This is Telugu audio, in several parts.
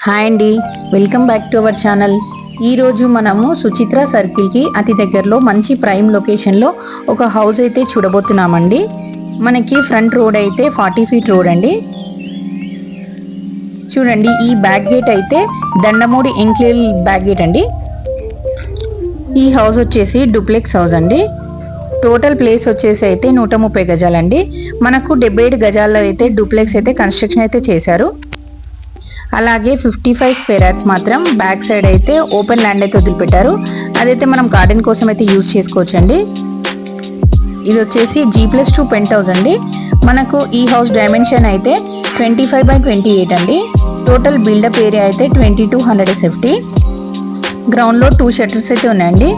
హాయ్ అండి, welcome back to our channel. ఈరోజు మనము సుచిత్ర సర్కిల్కి అతి దగ్గరలో మంచి ప్రైమ్ లొకేషన్లో ఒక హౌస్ అయితే చూడబోతున్నామండి. మనకి ఫ్రంట్ రోడ్ అయితే 40 ఫీట్ రోడ్ అండి. చూడండి, ఈ బ్యాక్ గేట్ అయితే దండమూడి ఎంక్లేవ్ బ్యాక్ గేట్ అండి. ఈ హౌస్ వచ్చేసి డూప్లెక్స్ హౌస్ అండి. టోటల్ ప్లేస్ వచ్చేసి అయితే 130 గజాలండి. మనకు 77 గజాల్లో అయితే డూప్లెక్స్ అయితే కన్స్ట్రక్షన్ అయితే చేశారు. అలాగే 55 స్క్వేర్ యార్డ్స్ మాత్రం బ్యాక్ సైడ్ అయితే ఓపెన్ ల్యాండ్ అయితే వదిలిపెట్టారు. అదైతే మనం గార్డెన్ కోసం అయితే యూజ్ చేసుకోవచ్చండి. ఇది వచ్చేసి G+2 పెంట్ హౌస్ అండి. మనకు ఈ హౌస్ డైమెన్షన్ అయితే 25/28 అండి. టోటల్ బిల్డప్ ఏరియా అయితే 2200 SFT. గ్రౌండ్ లో 2 షట్టర్స్ అయితే ఉన్నాయండి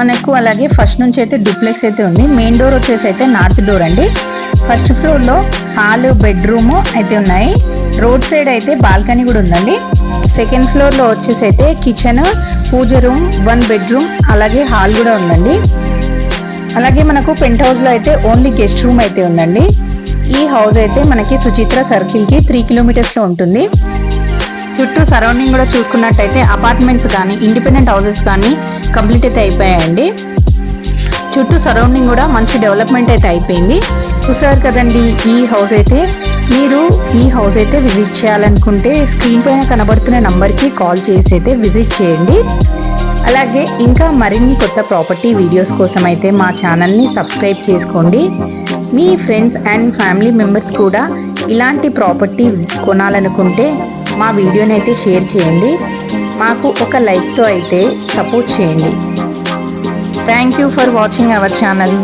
మనకు. అలాగే ఫస్ట్ నుంచి అయితే డూప్లెక్స్ అయితే ఉంది. మెయిన్ డోర్ వచ్చేసి అయితే నార్త్ డోర్ అండి. ఫస్ట్ ఫ్లోర్ లో హాల్, బెడ్రూమ్ అయితే ఉన్నాయి. రోడ్ సైడ్ అయితే బాల్కనీ కూడా ఉందండి. సెకండ్ ఫ్లోర్ లో వచ్చేసి అయితే కిచెన్, పూజ రూమ్, 1 బెడ్రూమ్ అలాగే హాల్ కూడా ఉందండి. అలాగే మనకు పెంట్ హౌస్ లో అయితే ఓన్లీ గెస్ట్ రూమ్ అయితే ఉందండి. ఈ హౌస్ అయితే మనకి సుచిత్ర సర్కిల్ కి 3 కిలోమీటర్స్ లో ఉంటుంది. చుట్టూ సరౌండింగ్ కూడా చూసుకున్నట్టయితే అపార్ట్మెంట్స్ కానీ ఇండిపెండెంట్ హౌసెస్ కానీ కంప్లీట్ అయితే అయిపోయాయండి. చుట్టూ సరౌండింగ్ కూడా మంచి డెవలప్మెంట్ అయితే అయిపోయింది. చూసారు కదండి, ఈ హౌస్ అయితే మీరు ఈ హౌస్ అయితే విజిట్ చేయాలనుకుంటే స్క్రీన్ పైన కనబడుతున్న నంబర్కి కాల్ చేసి అయితే విజిట్ చేయండి. అలాగే ఇంకా మరిన్ని కొత్త ప్రాపర్టీ వీడియోస్ కోసం అయితే మా ఛానల్ని సబ్స్క్రైబ్ చేసుకోండి. మీ ఫ్రెండ్స్ అండ్ ఫ్యామిలీ మెంబర్స్ కూడా ఇలాంటి ప్రాపర్టీ కొనాలనుకుంటే మా వీడియోని అయితే షేర్ చేయండి. మాకు ఒక లైక్తో అయితే సపోర్ట్ చేయండి. Thank you for watching our channel.